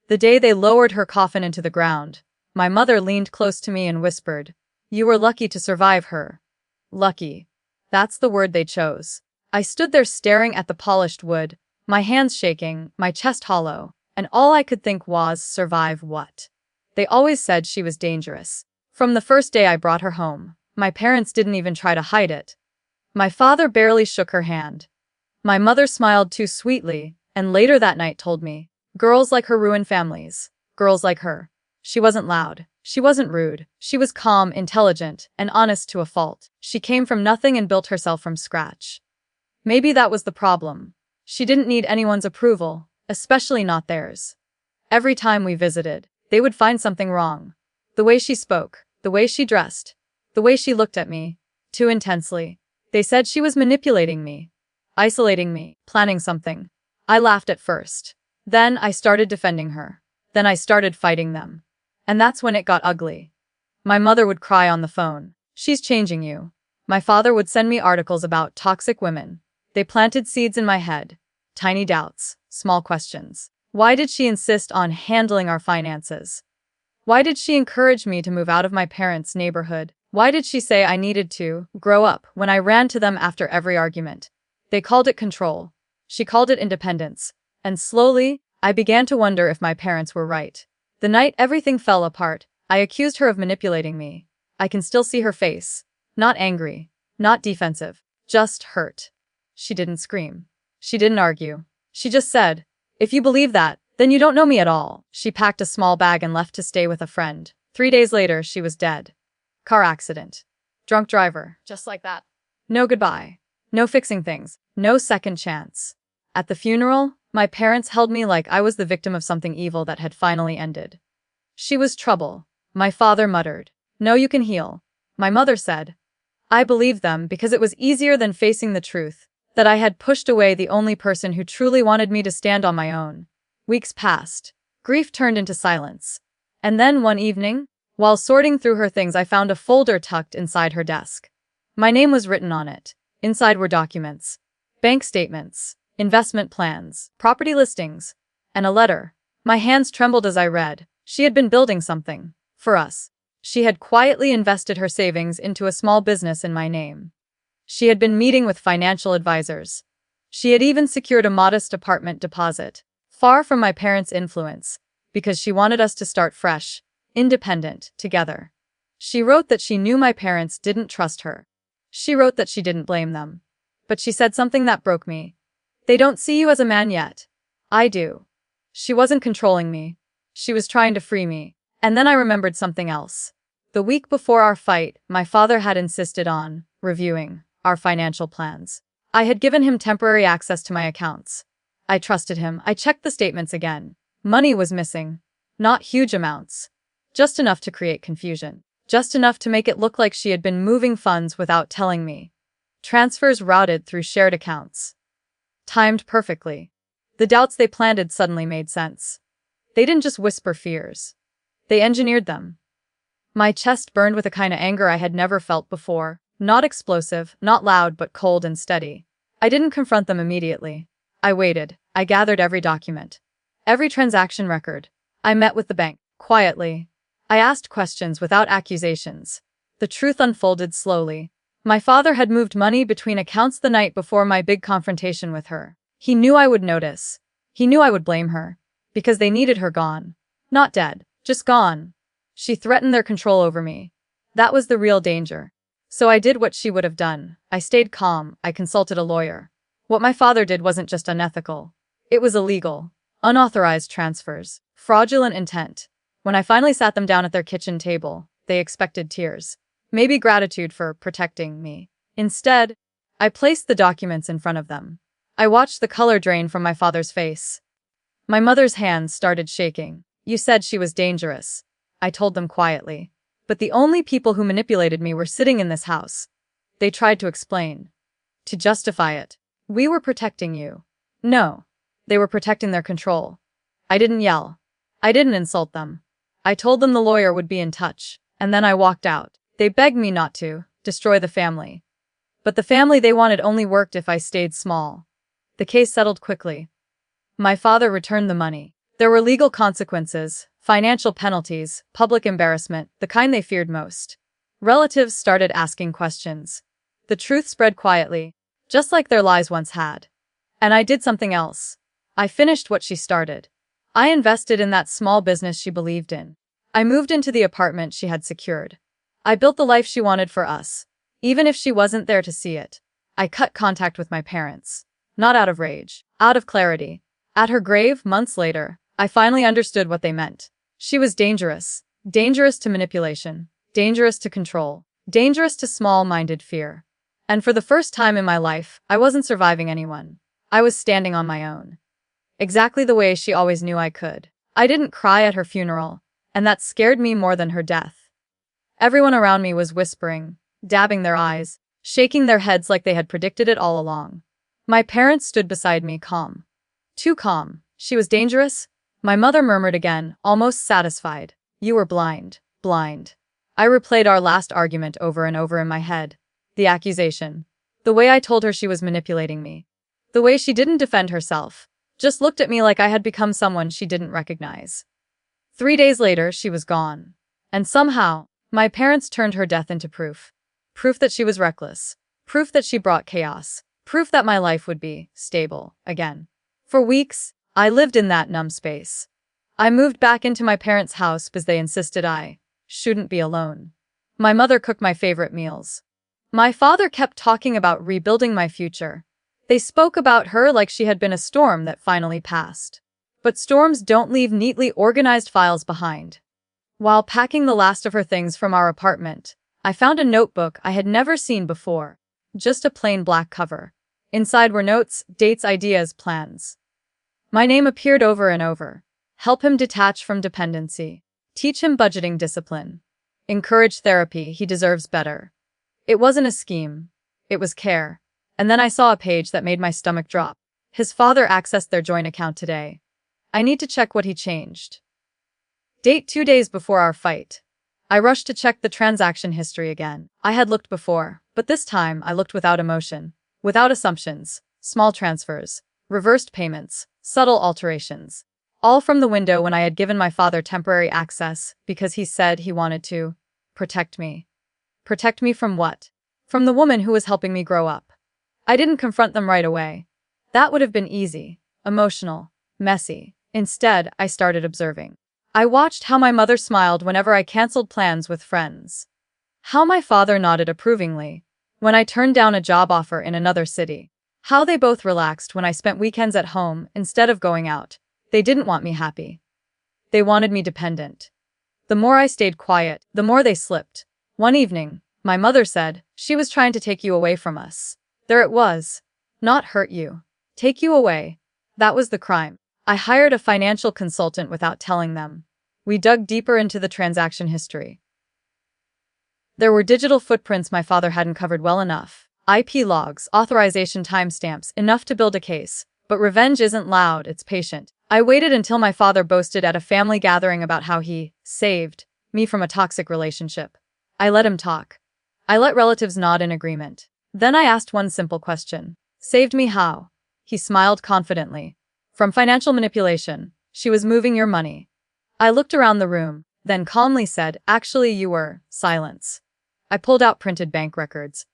The day they lowered her coffin into the ground, my mother leaned close to me and whispered, "You were lucky to survive her." Lucky. That's the word they chose. I stood there staring at the polished wood, my hands shaking, my chest hollow, and all I could think was, survive what? They always said she was dangerous. From the first day I brought her home, my parents didn't even try to hide it. My father barely shook her hand. My mother smiled too sweetly, and later that night told me, girls like her ruin families. Girls like her. She wasn't loud. She wasn't rude. She was calm, intelligent, and honest to a fault. She came from nothing and built herself from scratch. Maybe that was the problem. She didn't need anyone's approval, especially not theirs. Every time we visited, they would find something wrong. The way she spoke, the way she dressed, the way she looked at me, too intensely. They said she was manipulating me, isolating me, planning something. I laughed at first. Then I started defending her. Then I started fighting them. And that's when it got ugly. My mother would cry on the phone. "She's changing you." My father would send me articles about toxic women. They planted seeds in my head. Tiny doubts, small questions. Why did she insist on handling our finances? Why did she encourage me to move out of my parents' neighborhood? Why did she say I needed to grow up when I ran to them after every argument? They called it control. She called it independence. And slowly, I began to wonder if my parents were right. The night everything fell apart, I accused her of manipulating me. I can still see her face. Not angry, not defensive, just hurt. She didn't scream. She didn't argue. She just said, "If you believe that, then you don't know me at all." She packed a small bag and left to stay with a friend. 3 days later, she was dead. Car accident. Drunk driver. Just like that. No goodbye. No fixing things. No second chance. At the funeral, my parents held me like I was the victim of something evil that had finally ended. "She was trouble," my father muttered. "No, you can heal," my mother said. I believed them because it was easier than facing the truth that I had pushed away the only person who truly wanted me to stand on my own. Weeks passed. Grief turned into silence. And then one evening, while sorting through her things, I found a folder tucked inside her desk. My name was written on it. Inside were documents, bank statements, investment plans, property listings, and a letter. My hands trembled as I read. She had been building something for us. She had quietly invested her savings into a small business in my name. She had been meeting with financial advisors. She had even secured a modest apartment deposit, far from my parents' influence, because she wanted us to start fresh, independent, together. She wrote that she knew my parents didn't trust her. She wrote that she didn't blame them. But she said something that broke me. "They don't see you as a man yet. I do." She wasn't controlling me. She was trying to free me. And then I remembered something else. The week before our fight, my father had insisted on reviewing our financial plans. I had given him temporary access to my accounts. I trusted him. I checked the statements again. Money was missing. Not huge amounts. Just enough to create confusion. Just enough to make it look like she had been moving funds without telling me. Transfers routed through shared accounts. Timed perfectly. The doubts they planted suddenly made sense. They didn't just whisper fears. They engineered them. My chest burned with a kind of anger I had never felt before. Not explosive, not loud, but cold and steady. I didn't confront them immediately. I waited. I gathered every document. Every transaction record. I met with the bank. Quietly. I asked questions without accusations. The truth unfolded slowly. My father had moved money between accounts the night before my big confrontation with her. He knew I would notice. He knew I would blame her. Because they needed her gone. Not dead. Just gone. She threatened their control over me. That was the real danger. So I did what she would have done. I stayed calm. I consulted a lawyer. What my father did wasn't just unethical. It was illegal. Unauthorized transfers. Fraudulent intent. When I finally sat them down at their kitchen table, they expected tears. Maybe gratitude for protecting me. Instead, I placed the documents in front of them. I watched the color drain from my father's face. My mother's hands started shaking. "You said she was dangerous," I told them quietly. "But the only people who manipulated me were sitting in this house." They tried to explain. To justify it. "We were protecting you." No. They were protecting their control. I didn't yell. I didn't insult them. I told them the lawyer would be in touch. And then I walked out. They begged me not to destroy the family. But the family they wanted only worked if I stayed small. The case settled quickly. My father returned the money. There were legal consequences, financial penalties, public embarrassment, the kind they feared most. Relatives started asking questions. The truth spread quietly, just like their lies once had. And I did something else. I finished what she started. I invested in that small business she believed in. I moved into the apartment she had secured. I built the life she wanted for us, even if she wasn't there to see it. I cut contact with my parents. Not out of rage, out of clarity. At her grave, months later, I finally understood what they meant. She was dangerous. Dangerous to manipulation. Dangerous to control. Dangerous to small-minded fear. And for the first time in my life, I wasn't surviving anyone. I was standing on my own. Exactly the way she always knew I could. I didn't cry at her funeral, and that scared me more than her death. Everyone around me was whispering, dabbing their eyes, shaking their heads like they had predicted it all along. My parents stood beside me, calm. Too calm. She was dangerous? My mother murmured again, almost satisfied. You were blind. Blind. I replayed our last argument over and over in my head. The accusation. The way I told her she was manipulating me. The way she didn't defend herself. Just looked at me like I had become someone she didn't recognize. 3 days later, she was gone. And somehow, my parents turned her death into proof. Proof that she was reckless. Proof that she brought chaos. Proof that my life would be stable again. For weeks, I lived in that numb space. I moved back into my parents' house because they insisted I shouldn't be alone. My mother cooked my favorite meals. My father kept talking about rebuilding my future. They spoke about her like she had been a storm that finally passed. But storms don't leave neatly organized files behind. While packing the last of her things from our apartment, I found a notebook I had never seen before. Just a plain black cover. Inside were notes, dates, ideas, plans. My name appeared over and over. Help him detach from dependency. Teach him budgeting discipline. Encourage therapy, he deserves better. It wasn't a scheme. It was care. And then I saw a page that made my stomach drop. His father accessed their joint account today. I need to check what he changed. Date 2 days before our fight. I rushed to check the transaction history again. I had looked before, but this time I looked without emotion, without assumptions, small transfers, reversed payments, subtle alterations. All from the window when I had given my father temporary access because he said he wanted to protect me. Protect me from what? From the woman who was helping me grow up. I didn't confront them right away. That would have been easy, emotional, messy. Instead, I started observing. I watched how my mother smiled whenever I canceled plans with friends. How my father nodded approvingly when I turned down a job offer in another city. How they both relaxed when I spent weekends at home instead of going out. They didn't want me happy. They wanted me dependent. The more I stayed quiet, the more they slipped. One evening, my mother said, she was trying to take you away from us. There it was. Not hurt you. Take you away. That was the crime. I hired a financial consultant without telling them. We dug deeper into the transaction history. There were digital footprints my father hadn't covered well enough. IP logs, authorization timestamps, enough to build a case. But revenge isn't loud, it's patient. I waited until my father boasted at a family gathering about how he saved me from a toxic relationship. I let him talk. I let relatives nod in agreement. Then I asked one simple question. Saved me how? He smiled confidently. From financial manipulation. She was moving your money. I looked around the room, then calmly said, actually you were. Silence. I pulled out printed bank records.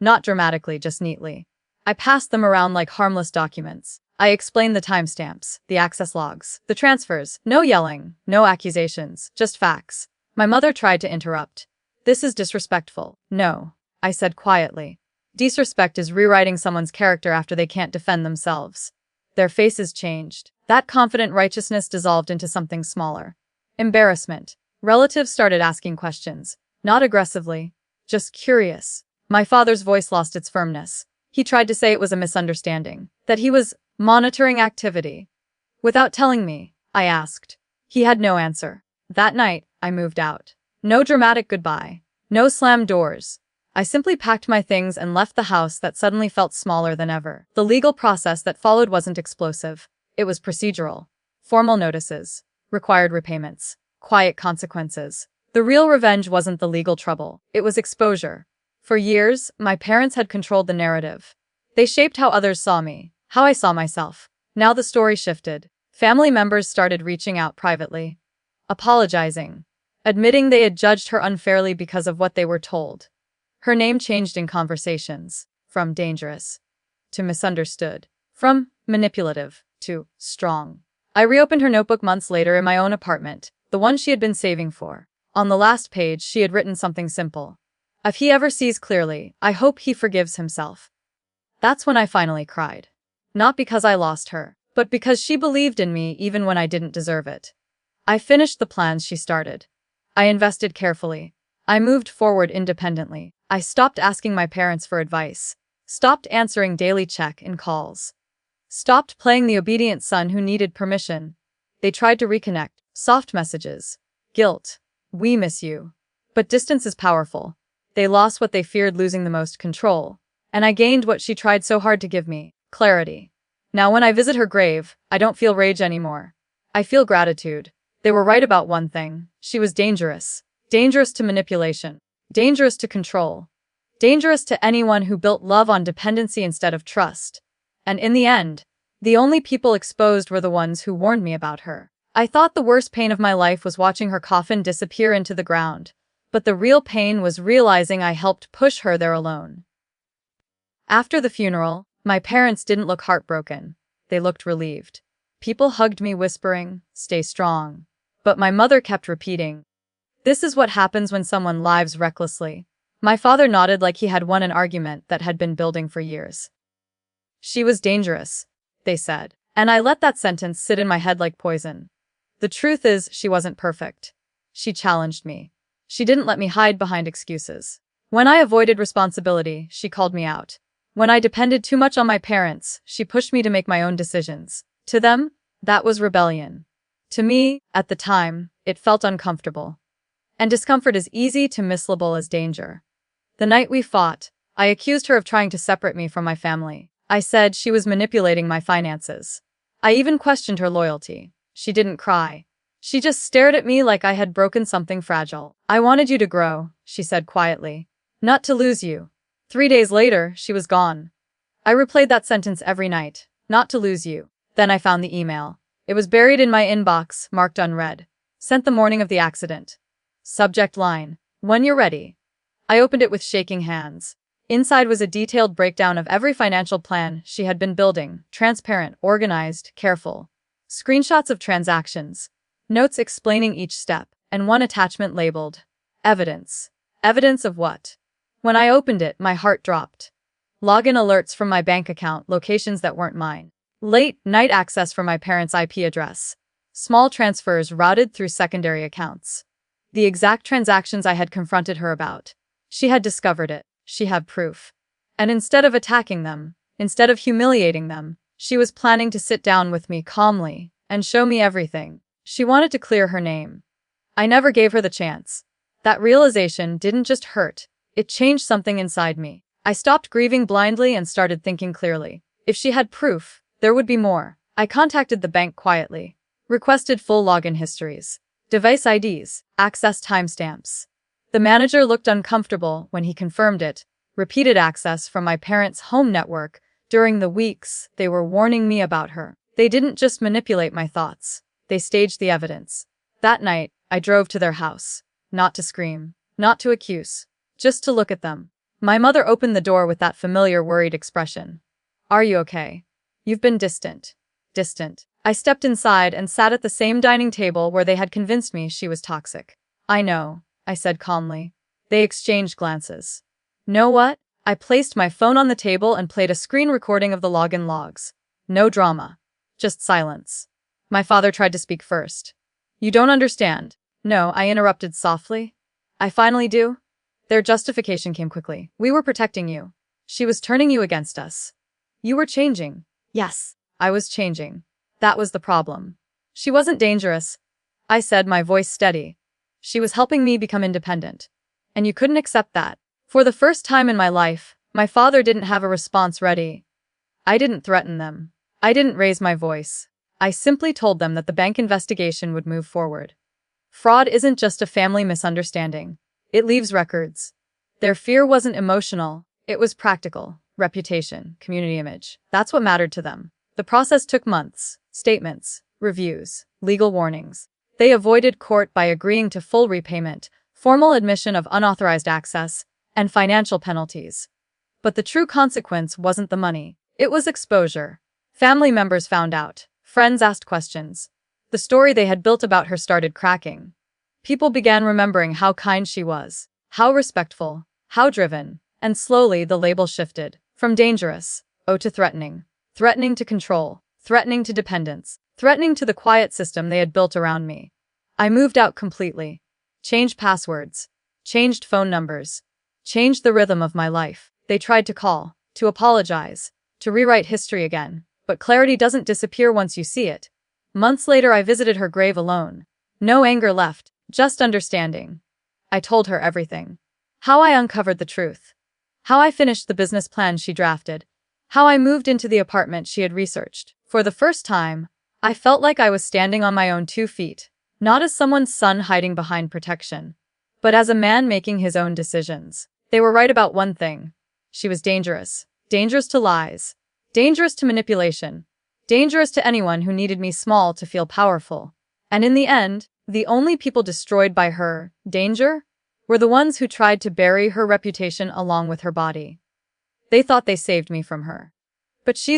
Not dramatically, just neatly. I passed them around like harmless documents. I explained the timestamps, the access logs, the transfers. No yelling, no accusations, just facts. My mother tried to interrupt. This is disrespectful. No, I said quietly. Disrespect is rewriting someone's character after they can't defend themselves. Their faces changed. That confident righteousness dissolved into something smaller. Embarrassment. Relatives started asking questions. Not aggressively, just curious. My father's voice lost its firmness. He tried to say it was a misunderstanding, that he was monitoring activity. Without telling me, I asked. He had no answer. That night, I moved out. No dramatic goodbye. No slammed doors. I simply packed my things and left the house that suddenly felt smaller than ever. The legal process that followed wasn't explosive. It was procedural. Formal notices. Required repayments. Quiet consequences. The real revenge wasn't the legal trouble. It was exposure. For years, my parents had controlled the narrative. They shaped how others saw me, how I saw myself. Now the story shifted. Family members started reaching out privately, apologizing, admitting they had judged her unfairly because of what they were told. Her name changed in conversations, from dangerous to misunderstood, from manipulative to strong. I reopened her notebook months later in my own apartment, the one she had been saving for. On the last page, she had written something simple. If he ever sees clearly, I hope he forgives himself. That's when I finally cried. Not because I lost her, but because she believed in me even when I didn't deserve it. I finished the plans she started. I invested carefully. I moved forward independently. I stopped asking my parents for advice. Stopped answering daily check-in calls. Stopped playing the obedient son who needed permission. They tried to reconnect. Soft messages. Guilt. We miss you. But distance is powerful. They lost what they feared losing the most: control. And I gained what she tried so hard to give me: clarity. Now when I visit her grave, I don't feel rage anymore. I feel gratitude. They were right about one thing. She was dangerous. Dangerous to manipulation. Dangerous to control. Dangerous to anyone who built love on dependency instead of trust. And in the end, the only people exposed were the ones who warned me about her. I thought the worst pain of my life was watching her coffin disappear into the ground. But the real pain was realizing I helped push her there alone. After the funeral, my parents didn't look heartbroken. They looked relieved. People hugged me whispering, "Stay strong." But my mother kept repeating, "This is what happens when someone lives recklessly." My father nodded like he had won an argument that had been building for years. She was dangerous, they said. And I let that sentence sit in my head like poison. The truth is, she wasn't perfect. She challenged me. She didn't let me hide behind excuses. When I avoided responsibility, she called me out. When I depended too much on my parents, she pushed me to make my own decisions. To them, that was rebellion. To me, at the time, it felt uncomfortable. And discomfort is easy to mislabel as danger. The night we fought, I accused her of trying to separate me from my family. I said she was manipulating my finances. I even questioned her loyalty. She didn't cry. She just stared at me like I had broken something fragile. "I wanted you to grow," she said quietly. "Not to lose you." 3 days later, she was gone. I replayed that sentence every night. "Not to lose you." Then I found the email. It was buried in my inbox, marked unread. Sent the morning of the accident. Subject line: "When you're ready." I opened it with shaking hands. Inside was a detailed breakdown of every financial plan she had been building, transparent, organized, careful. Screenshots of transactions. Notes explaining each step, and one attachment labeled evidence. Evidence of what? When I opened it, my heart dropped. Login alerts from my bank account, locations that weren't mine. Late night access from my parents' IP address. Small transfers routed through secondary accounts. The exact transactions I had confronted her about. She had discovered it. She had proof. And instead of attacking them, instead of humiliating them, she was planning to sit down with me calmly and show me everything. She wanted to clear her name. I never gave her the chance. That realization didn't just hurt, it changed something inside me. I stopped grieving blindly and started thinking clearly. If she had proof, there would be more. I contacted the bank quietly. Requested full login histories. Device IDs. Access timestamps. The manager looked uncomfortable when he confirmed it. Repeated access from my parents' home network. During the weeks they were warning me about her. They didn't just manipulate my thoughts. They staged the evidence. That night, I drove to their house. Not to scream. Not to accuse. Just to look at them. My mother opened the door with that familiar worried expression. "Are you okay? You've been distant." Distant. I stepped inside and sat at the same dining table where they had convinced me she was toxic. "I know," I said calmly. They exchanged glances. "Know what?" I placed my phone on the table and played a screen recording of the login logs. No drama. Just silence. My father tried to speak first. "You don't understand." "No," I interrupted softly. "I finally do." Their justification came quickly. "We were protecting you. She was turning you against us. You were changing." Yes, I was changing. That was the problem. "She wasn't dangerous," I said, my voice steady. "She was helping me become independent. And you couldn't accept that." For the first time in my life, my father didn't have a response ready. I didn't threaten them. I didn't raise my voice. I simply told them that the bank investigation would move forward. Fraud isn't just a family misunderstanding. It leaves records. Their fear wasn't emotional. It was practical. Reputation, community image. That's what mattered to them. The process took months. Statements, reviews, legal warnings. They avoided court by agreeing to full repayment, formal admission of unauthorized access, and financial penalties. But the true consequence wasn't the money. It was exposure. Family members found out. Friends asked questions. The story they had built about her started cracking. People began remembering how kind she was, how respectful, how driven, and slowly the label shifted from dangerous, to threatening. Threatening to control, threatening to dependence, threatening to the quiet system they had built around me. I moved out completely. Changed passwords. Changed phone numbers. Changed the rhythm of my life. They tried to call, to apologize, to rewrite history again. But clarity doesn't disappear once you see it. Months later I visited her grave alone. No anger left, just understanding. I told her everything. How I uncovered the truth. How I finished the business plan she drafted. How I moved into the apartment she had researched. For the first time, I felt like I was standing on my own 2 feet, not as someone's son hiding behind protection, but as a man making his own decisions. They were right about one thing. She was dangerous. Dangerous to lies. Dangerous to manipulation. Dangerous to anyone who needed me small to feel powerful. And in the end, the only people destroyed by her danger were the ones who tried to bury her reputation along with her body. They thought they saved me from her. But she's